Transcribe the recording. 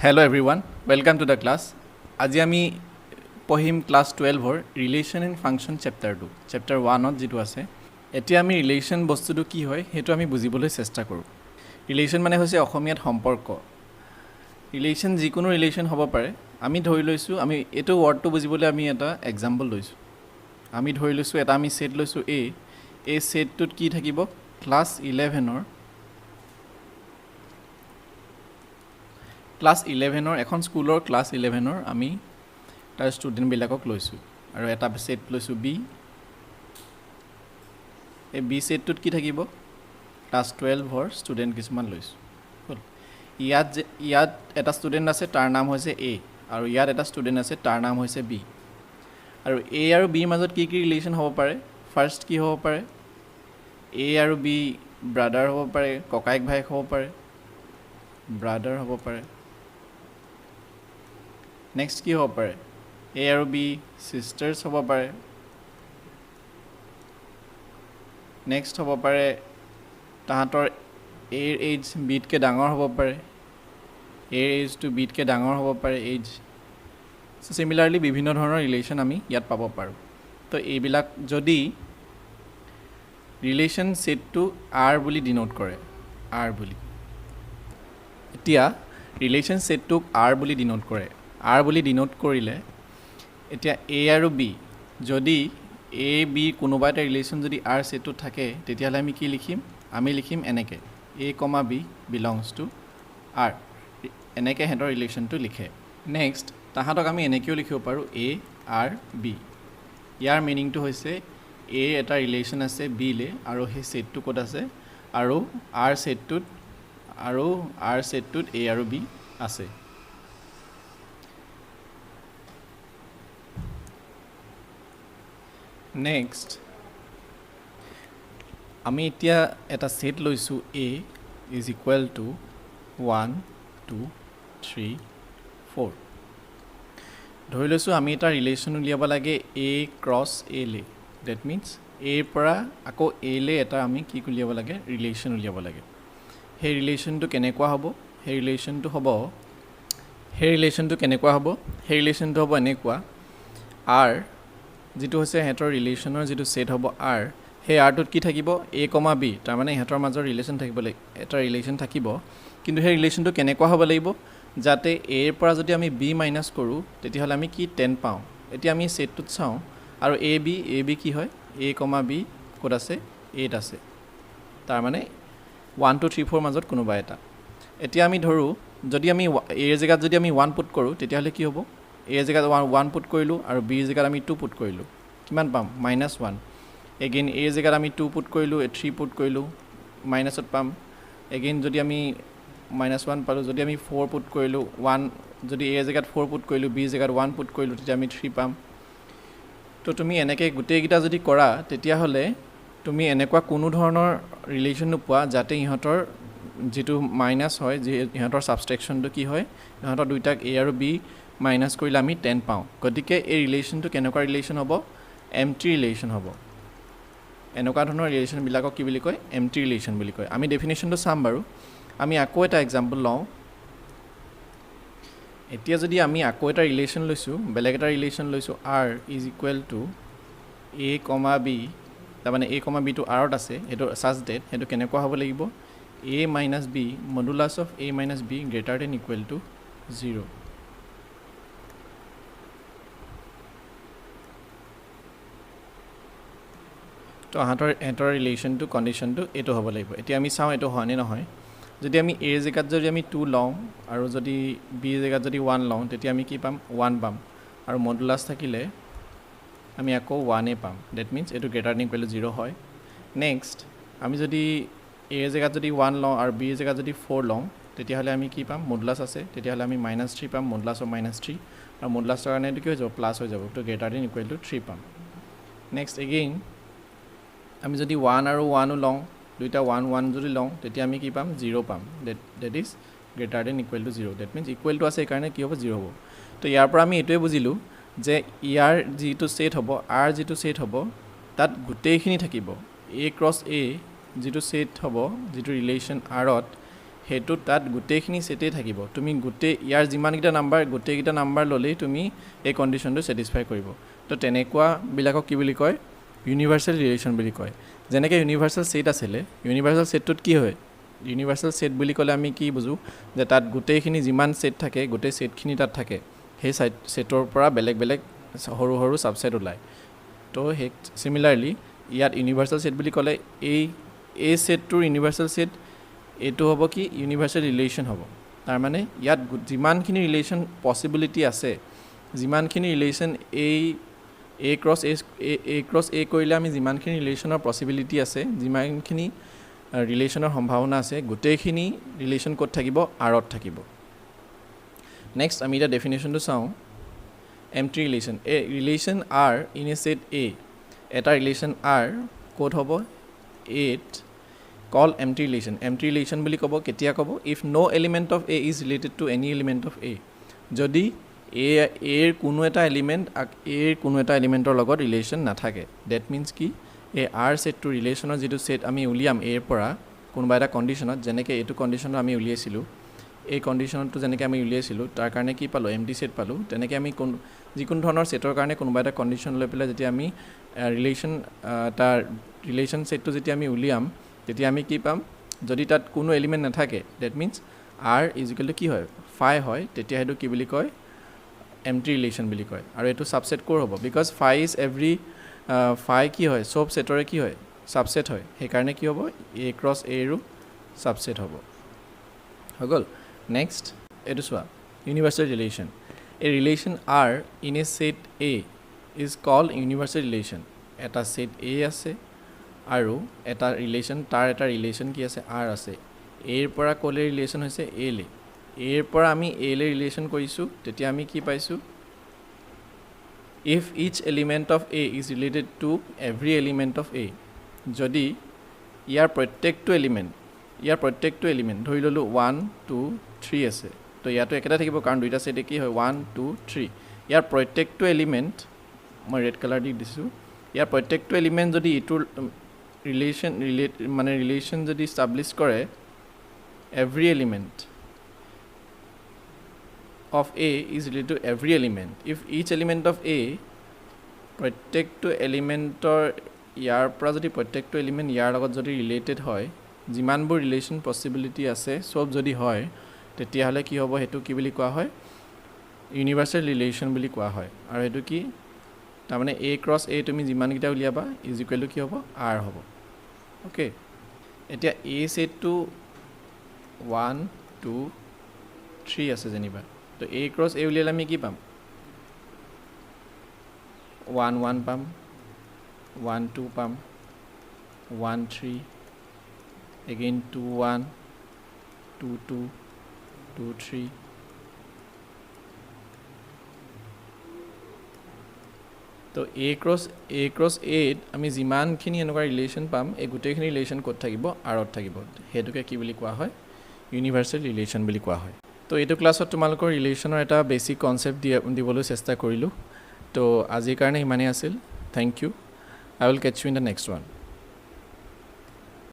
Hello everyone, welcome to the class. আজি আমি পঢ়িম ক্লাছ 12ৰ ৰিলেশ্যন এণ্ড ফাংচন চেপ্টাৰটো চেপ্টাৰ 1ত যেটো আছে এতিয়া আমি ৰিলেশ্যন বস্তুটো কি হয় হেতু আমি বুজিবলৈ চেষ্টা কৰোঁ ৰিলেশ্যন মানে হৈছে অসমীয়াত সম্পৰ্ক ৰিলেশ্যন যিকোনো ৰিলেশ্যন হ'ব পাৰে আমি ধৰি লৈছোঁ আমি এটো ওয়াৰ্ডটো বুজিবলৈ আমি এটা এক্সাম্পল লৈছোঁ আমি ধৰি লৈছোঁ এটা আমি সেট লৈছোঁ এ এই সেটটোত কি থাকিব ক্লাছ 11ৰ ক্লাছ 11ৰ এখন স্কুলৰ ক্লাছ 11ৰ আমি তাৰ ষ্টুডেণ্ট বিলাকক লৈছোঁ আৰু এটা সেট লৈছোঁ বি এই বি সেটটোত কি থাকিব ক্লাছ 12ৰ ষ্টুডেণ্ট কিছুমান লৈছোঁ ইয়াত এটা ষ্টুডেণ্ট আছে তাৰ নাম হৈছে এ আৰু ইয়াত এটা ষ্টুডেণ্ট আছে তাৰ নাম হৈছে বি আৰু এ আৰু বিৰ মাজত কি ৰিলেশ্যন হ'ব পাৰে ফাৰ্ষ্ট কি হ'ব পাৰে এ আৰু বি ব্ৰাদাৰ হ'ব পাৰে ককায়েক ভাইক হ'ব পাৰে ব্ৰাদাৰ হ'ব পাৰে নেক্সট কি হ'ব পাৰে এ আৰু বি সিষ্টাৰ্ছ হ'ব পাৰে নেক্সট হ'ব পাৰে তাহাঁতৰ এৰ এজ বিতকৈ ডাঙৰ হ'ব পাৰে এৰ এজটো বিতকৈ ডাঙৰ হ'ব পাৰে এজ সিমিলাৰলি বিভিন্ন ধৰণৰ ৰিলেশ্যন আমি ইয়াত পাব পাৰোঁ তো এইবিলাক যদি ৰিলেশ্যন সেটটো আৰ বুলি ডিনোট কৰে আৰ বুলি এতিয়া ৰিলেশ্যন সেটটোক আৰ বুলি ডিনোট কৰে আৰ বুলি ডিনোট কৰিলে এতিয়া এ আৰু বি যদি এ বি কোনোবা এটা ৰিলেশ্যন যদি আৰ সেটটোত থাকে তেতিয়াহ'লে আমি কি লিখিম আমি লিখিম এনেকৈ এ comma B belongs to R এনেকৈ হেঁতৰ ৰিলেশ্যনটো লিখে নেক্সট তাহাঁতক আমি এনেকৈও লিখিব পাৰোঁ এ আৰ বি ইয়াৰ মিনিংটো হৈছে এ এটা ৰিলেশ্যন আছে বিলে আৰু সেই সেটটো ক'ত আছে আৰু আৰ সেটটোত এ আৰু বি আছে নেক্সট আমি এতিয়া এটা সেট লৈছোঁ এ ইজ ইকুৱেল টু 1 2 3 4 ধৰি লৈছোঁ আমি এটা ৰিলেশ্যন উলিয়াব লাগে এ ক্ৰছ এ লে ডেট মিনছ এৰ পৰা আকৌ এ লে এটা আমি কি উলিয়াব লাগে ৰিলেশ্যন উলিয়াব লাগে সেই ৰিলেশ্যনটো কেনেকুৱা হ'ব সেই ৰিলেশ্যনটো হ'ব এনেকুৱা আৰ যিটো হৈছে হেঁতৰ ৰিলেশ্যনৰ যিটো সেট হ'ব আৰ সেই আৰটোত কি থাকিব এ কমা বি তাৰমানে হেঁতৰ মাজৰ ৰিলেশ্যন থাকিব এটা ৰিলেশ্যন থাকিব কিন্তু সেই ৰিলেশ্যনটো কেনেকুৱা হ'ব লাগিব যাতে এৰ পৰা যদি আমি বি মাইনাছ কৰোঁ তেতিয়াহ'লে আমি কি 10 পাওঁ এতিয়া আমি সেটটোত চাওঁ আৰু এ বি কি হয় এ কমা বি ক'ত আছে 8 আছে তাৰমানে 1 2 3 4 মাজত কোনোবা এটা এতিয়া আমি ধৰোঁ যদি আমি এৰ জেগাত যদি আমি 1 পুট কৰোঁ তেতিয়াহ'লে কি হ'ব এৰ জেগাত 1 পুট কৰিলোঁ আৰু বিৰ জেগাত আমি 2 পুট কৰিলোঁ কিমান পাম -1 এগেইন এৰ জেগাত আমি 2 পুট কৰিলোঁ 3 পুট কৰিলোঁ মাইনাছত পাম এগেইন যদি আমি -1 পালোঁ যদি আমি 4 পুট কৰিলোঁ 1 যদি এৰ জেগাত 4 পুট কৰিলোঁ বিৰ জেগাত 1 পুট কৰিলোঁ তেতিয়া আমি 3 পাম তো তুমি এনেকৈ গোটেইকেইটা যদি কৰা তেতিয়াহ'লে তুমি এনেকুৱা কোনো ধৰণৰ ৰিলেশ্যন নোপোৱা যাতে ইহঁতৰ যিটো মাইনাছ হয় যি ইহঁতৰ ছাবষ্ট্ৰেকশ্যনটো কি হয় ইহঁতৰ দুইটাক এ আৰু বি মাইনাছ কৰিলে আমি 10 পাওঁ গতিকে এই ৰিলেশ্যনটো কেনেকুৱা ৰিলেশ্যন হ'ব এমটি ৰিলেশ্যন হ'ব এনেকুৱা ধৰণৰ ৰিলেশ্যনবিলাকক কি বুলি কয় এমটি ৰিলেশ্যন বুলি কয় আমি ডেফিনেশ্যনটো চাম বাৰু আমি আকৌ এটা এক্সাম্পল লওঁ এতিয়া যদি আমি আকৌ এটা ৰিলেশ্যন লৈছোঁ বেলেগ এটা ৰিলেশ্যন লৈছোঁ R is equal to A comma B তাৰমানে এ কমা বিটো আৰত আছে সেইটো ছাচ ডেট সেইটো কেনেকুৱা হ'ব লাগিব A minus B modulus of A minus B greater than equal to 0 তো সিহঁতৰ ৰিলেশ্যনটো কণ্ডিশ্যনটো এইটো হ'ব লাগিব এতিয়া আমি চাওঁ এইটো হয়নে নহয় যদি আমি এৰ জেগাত যদি আমি 2 লওঁ আৰু যদি বিৰ জেগাত যদি 1 লওঁ তেতিয়া আমি কি পাম 1 পাম আৰু মডুলাছ থাকিলে আমি আকৌ 1 পাম ডেট মিনছ এইটো গ্ৰেটাৰ দেন ইকুৱেল টু 0 হয় নেক্সট আমি যদি এৰ জেগাত যদি 1 লওঁ আৰু বিৰ জেগাত যদি 4 লওঁ তেতিয়াহ'লে আমি কি পাম মডুলাছ আছে তেতিয়াহ'লে আমি -3 পাম মডুলাছ অফ -3 আৰু মডুলাছৰ কাৰণে এইটো কি হৈ যাব প্লাছ হৈ যাব তো গ্ৰেটাৰ দেন ইকুৱেল টু 3 পাম নেক্সট এগেইন আমি যদি 1 আৰু 1ও লওঁ দুইটা 1 1 যদি লওঁ তেতিয়া আমি কি পাম 0 পাম det is greater than equal to 0 det means equal to আছে সেইকাৰণে কি হ'ব 0 হ'ব তো ইয়াৰ পৰা আমি এইটোৱে বুজিলোঁ যে ইয়াৰ যিটো সেট হ'ব আৰ যিটো সেট হ'ব তাত গোটেইখিনি থাকিব এ ক্ৰছ এ যিটো সেট হ'ব যিটো ৰিলেশ্যন আৰত হেতু তাত গোটেইখিনি সেটেই থাকিব তুমি গোটেই ইয়াৰ যিমানকিটা নাম্বাৰ গোটেইকিটা নাম্বাৰ ললেই তুমি এই কন্ডিশনটো স্যাটিসফাই কৰিব তো তেনেকুৱা বিলাকক কি বুলি কয় ইউনিভাৰ্সাল ৰিলেশন বুলি কয় যেনেকৈ ইউনিভাৰ্সাল সেট আছিল ইউনিভাৰ্সাল সেটটোত কি হয় ইউনিভাৰ্সাল সেট বুলি ক'লে আমি কি বুজো যে তাত গোটেইখিনি যিমান সেট থাকে গোটেই সেটখিনি তাত থাকে সেই সেটৰ পৰা বেলেগ বেলেগ সৰু সৰু সাবসেট ওলায় তো হে সিমিলাৰলি ইয়াত ইউনিভাৰ্সাল সেট বুলি ক'লে এই সেটটোৰ ইউনিভাৰ্সাল সেট এটো হ'ব কি ইউনিভাৰ্সাল ৰিলেশন হ'ব তাৰ মানে ইয়াত যিমানখিনি ৰিলেশন পসিবিলিটি আছে যিমানখিনি ৰিলেশন a cross a কৰিলে আমি যিমানখিনি ৰিলেশনৰ পসিবিলিটি আছে যিমানখিনি ৰিলেশনৰ সম্ভাৱনা আছে গোটেইখিনি ৰিলেশন ক'ত থাকিব r ত থাকিব নেক্সট আমি এটা ডেফিনেশনটো চাওঁ empty relation a relation r in a set a এটা relation r ক'ত হ'ব 8 call empty relation বুলি ক'ব কেতিয়া ক'ব if no element of a is related to any element of a যদি এৰ কোনো এটা এলিমেন্টৰ লগত ৰিলেশন নাথাকে that means কি এই r set to ৰিলেশনৰ যেটো সেট আমি উলিয়াম এৰ পৰা কোনোবা এটা কন্ডিশনত যেনেকৈ এটো কন্ডিশনত আমি উলিয়াইছিলো এই কন্ডিশনটো যেনেকৈ আমি উলিয়াইছিলো তাৰ কাৰণে কি পালো এমটি সেট পালো তেনেকৈ আমি যিকোনো ধৰণৰ সেটৰ কাৰণে কোনোবা এটা কন্ডিশন লৈ পেলাই যেতিয়া আমি ৰিলেশন সেটটো যেতিয়া আমি উলিয়াম তেতিয়া আমি কি পাম যদি তাত কোনো এলিমেন্ট নাথাকে that means r = কি হয় phi হয় তেতিয়া হেতু কি বুলি কয় empty relation বুলি কয় আৰু এটো সাবসেট কোৰ হ'ব because phi is every phi কি হয় সব সেটৰে কি হয় সাবসেট হয় সেই কাৰণে কি হ'ব a cross a ৰো সাবসেট হ'ব হগল নেক্সট এটো সোৱা ইউনিভাৰ্সাল relation a relation r in a set a is called universal relation এটা set a আছে আৰু এটা ৰিলেশন তাৰ এটা ৰিলেশন কি আছে r আছে এৰ পৰা কোলে ৰিলেশন হৈছে a লে এৰ পৰা আমি a লে ৰিলেশন কৰিছো তেতিয়া আমি কি পাইছো if each element of a is related to every element of a যদি ইয়াৰ প্ৰত্যেকটো এলিমেন্ট ধৰি ললো 1 2 3 আছে তো ইয়াতো একেটা থাকিব কাৰণ দুইটা সেট কি হয় 1 2 3 ইয়াৰ প্ৰত্যেকটো এলিমেন্ট মই ৰেড কালাৰ দি দিছো ইয়াৰ প্ৰত্যেকটো এলিমেন্ট যদি ইটোৰ ৰিলেশন যদি এস্টাবলিশ কৰে every element of a is related to every element if each element of a প্ৰত্যেকটো এলিমেন্টৰ ইয়াৰ পৰা যদি প্ৰত্যেকটো এলিমেন্ট ইয়াৰ লগত যদি ৰিলেটেড হয় যিমানবোৰ ৰিলেশন পসিবিলিটি আছে সব যদি হয় তেতিয়া হলে কি হ'ব হেতু কি বুলি কোৱা হয় ইউনিভাৰ্সাল ৰিলেশন বুলি কোৱা হয় আৰু হেতু কি তাৰ মানে a cross a তুমি যিমান কিটা উলিয়াবা = কি হ'ব r হ'ব ওকে এতিয়া a সেট টু 1 2 3 আছে যেনিবা তো a cross a উলিয়ালে আমি কি পাম 1 1 পাম 1 2 পাম 1 3 again 2 1 2 2 2 3 তো a cross a আমি যিমানখিনি এনেকুৱা ৰিলেশন পাম এই গোটেইখিনি ৰিলেশন ক'ত থাকিব r ত থাকিব হেতুকে কি বুলি কোৱা হয় ইউনিভাৰ্সাল ৰিলেশন বুলি কোৱা হয় তো এইটো ক্লাছত তোমালোকৰ ৰিলেশনৰ এটা বেসিক কনসেপ্ট দিবলৈ চেষ্টা কৰিলো তো আজিৰ কাৰণে ইমানেই আছিল thank you I will catch you in the next one.